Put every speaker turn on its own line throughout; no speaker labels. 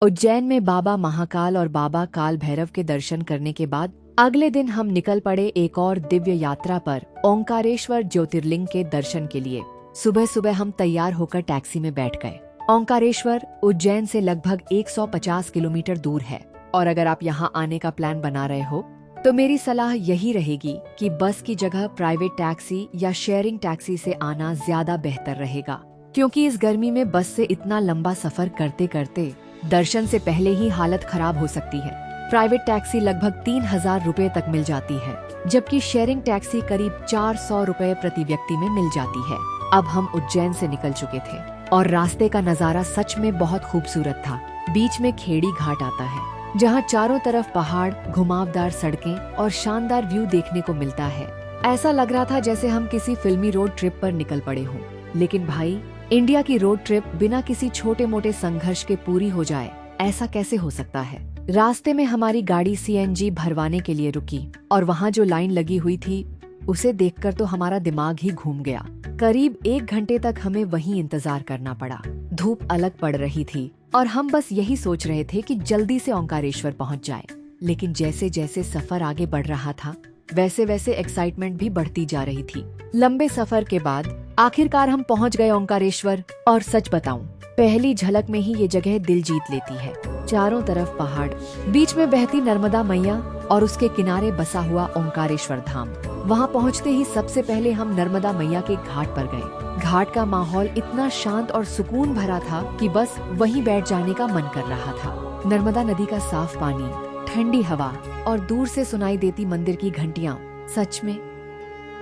उज्जैन में बाबा महाकाल और बाबा काल भैरव के दर्शन करने के बाद अगले दिन हम निकल पड़े एक और दिव्य यात्रा पर ओंकारेश्वर ज्योतिर्लिंग के दर्शन के लिए। सुबह सुबह हम तैयार होकर टैक्सी में बैठ गए। ओंकारेश्वर उज्जैन से लगभग 150 किलोमीटर दूर है और अगर आप यहाँ आने का प्लान बना रहे हो तो मेरी सलाह यही रहेगी कि बस की जगह प्राइवेट टैक्सी या शेयरिंग टैक्सी से आना ज्यादा बेहतर रहेगा, क्योंकि इस गर्मी में बस से इतना लंबा सफर करते करते दर्शन से पहले ही हालत खराब हो सकती है। प्राइवेट टैक्सी लगभग 3000 रुपए तक मिल जाती है, जबकि शेयरिंग टैक्सी करीब 400 रुपए प्रति व्यक्ति में मिल जाती है। अब हम उज्जैन से निकल चुके थे और रास्ते का नजारा सच में बहुत खूबसूरत था। बीच में खेड़ी घाट आता है, जहाँ चारों तरफ पहाड़, घुमावदार सड़कें और शानदार व्यू देखने को मिलता है। ऐसा लग रहा था जैसे हम किसी फिल्मी रोड ट्रिप पर निकल पड़े हों। लेकिन भाई, इंडिया की रोड ट्रिप बिना किसी छोटे मोटे संघर्ष के पूरी हो जाए, ऐसा कैसे हो सकता है। रास्ते में हमारी गाड़ी सीएनजी भरवाने के लिए रुकी और वहाँ जो लाइन लगी हुई थी उसे देखकर तो हमारा दिमाग ही घूम गया। करीब 1 घंटे तक हमें वहीं इंतजार करना पड़ा। धूप अलग पड़ रही थी और हम बस यही सोच रहे थे कि जल्दी से ओंकारेश्वर पहुँच जाए। लेकिन जैसे जैसे सफर आगे बढ़ रहा था वैसे वैसे एक्साइटमेंट भी बढ़ती जा रही थी। लंबे सफर के बाद आखिरकार हम पहुंच गए ओंकारेश्वर, और सच बताऊं, पहली झलक में ही ये जगह दिल जीत लेती है। चारों तरफ पहाड़, बीच में बहती नर्मदा मैया और उसके किनारे बसा हुआ ओंकारेश्वर धाम। वहां पहुंचते ही सबसे पहले हम नर्मदा मैया के घाट पर गए। घाट का माहौल इतना शांत और सुकून भरा था कि बस वहीं बैठ जाने का मन कर रहा था। नर्मदा नदी का साफ पानी, ठंडी हवा और दूर से सुनाई देती मंदिर की घंटियां, सच में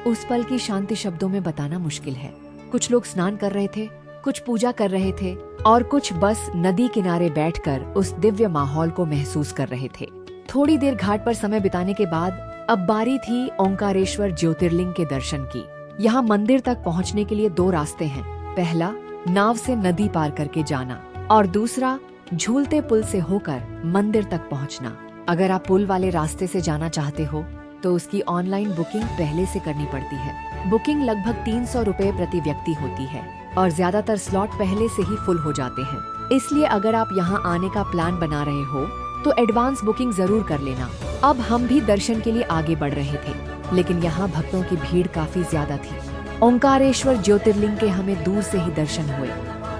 उस पल की शांति शब्दों में बताना मुश्किल है। कुछ लोग स्नान कर रहे थे, कुछ पूजा कर रहे थे और कुछ बस नदी किनारे बैठकर उस दिव्य माहौल को महसूस कर रहे थे। थोड़ी देर घाट पर समय बिताने के बाद अब बारी थी ओंकारेश्वर ज्योतिर्लिंग के दर्शन की। यहाँ मंदिर तक पहुँचने के लिए 2 रास्ते हैं। पहला, नाव से नदी पार करके जाना और दूसरा, झूलते पुल से होकर मंदिर तक पहुँचना। अगर आप पुल वाले रास्ते से जाना चाहते हो तो उसकी ऑनलाइन बुकिंग पहले से करनी पड़ती है। बुकिंग लगभग 300 रुपए प्रति व्यक्ति होती है और ज्यादातर स्लॉट पहले से ही फुल हो जाते हैं। इसलिए अगर आप यहाँ आने का प्लान बना रहे हो तो एडवांस बुकिंग जरूर कर लेना। अब हम भी दर्शन के लिए आगे बढ़ रहे थे, लेकिन यहाँ भक्तों की भीड़ काफी ज्यादा थी। ओंकारेश्वर ज्योतिर्लिंग के हमें दूर से ही दर्शन हुए,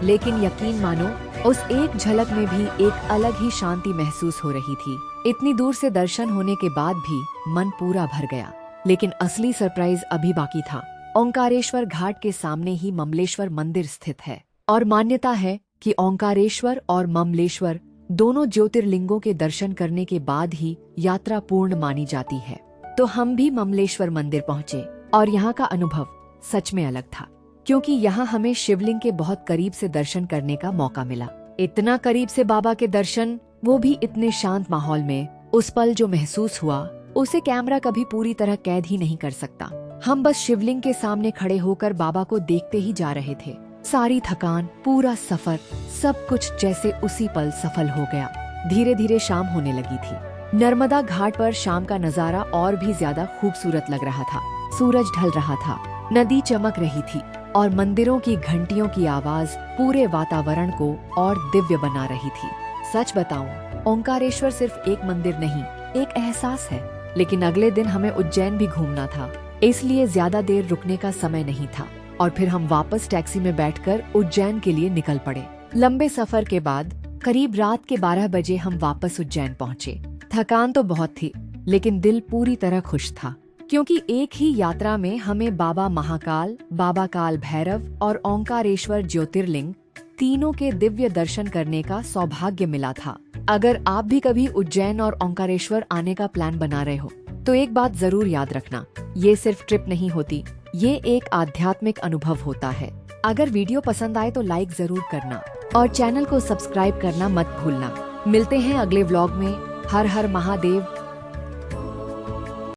लेकिन यकीन मानो, उस एक झलक में भी एक अलग ही शांति महसूस हो रही थी। इतनी दूर से दर्शन होने के बाद भी मन पूरा भर गया। लेकिन असली सरप्राइज अभी बाकी था। ओंकारेश्वर घाट के सामने ही ममलेश्वर मंदिर स्थित है और मान्यता है कि ओंकारेश्वर और ममलेश्वर दोनों ज्योतिर्लिंगों के दर्शन करने के बाद ही यात्रा पूर्ण मानी जाती है। तो हम भी ममलेश्वर मंदिर पहुँचे और यहाँ का अनुभव सच में अलग था, क्योंकि यहाँ हमें शिवलिंग के बहुत करीब से दर्शन करने का मौका मिला। इतना करीब से बाबा के दर्शन, वो भी इतने शांत माहौल में। उस पल जो महसूस हुआ उसे कैमरा कभी पूरी तरह कैद ही नहीं कर सकता। हम बस शिवलिंग के सामने खड़े होकर बाबा को देखते ही जा रहे थे। सारी थकान, पूरा सफर, सब कुछ जैसे उसी पल सफल हो गया। धीरे धीरे शाम होने लगी थी। नर्मदा घाट पर शाम का नजारा और भी ज्यादा खूबसूरत लग रहा था। सूरज ढल रहा था, नदी चमक रही थी और मंदिरों की घंटियों की आवाज पूरे वातावरण को और दिव्य बना रही थी। सच बताऊं, ओंकारेश्वर सिर्फ एक मंदिर नहीं, एक एहसास है। लेकिन अगले दिन हमें उज्जैन भी घूमना था, इसलिए ज्यादा देर रुकने का समय नहीं था और फिर हम वापस टैक्सी में बैठकर उज्जैन के लिए निकल पड़े। लंबे सफर के बाद करीब रात के 12 बजे हम वापस उज्जैन पहुँचे। थकान तो बहुत थी, लेकिन दिल पूरी तरह खुश था, क्योंकि एक ही यात्रा में हमें बाबा महाकाल, बाबा काल भैरव और ओंकारेश्वर ज्योतिर्लिंग तीनों के दिव्य दर्शन करने का सौभाग्य मिला था। अगर आप भी कभी उज्जैन और ओंकारेश्वर आने का प्लान बना रहे हो तो एक बात जरूर याद रखना, ये सिर्फ ट्रिप नहीं होती, ये एक आध्यात्मिक अनुभव होता है। अगर वीडियो पसंद आए तो लाइक जरूर करना और चैनल को सब्सक्राइब करना मत भूलना। मिलते हैं अगले व्लॉग में। हर हर महादेव।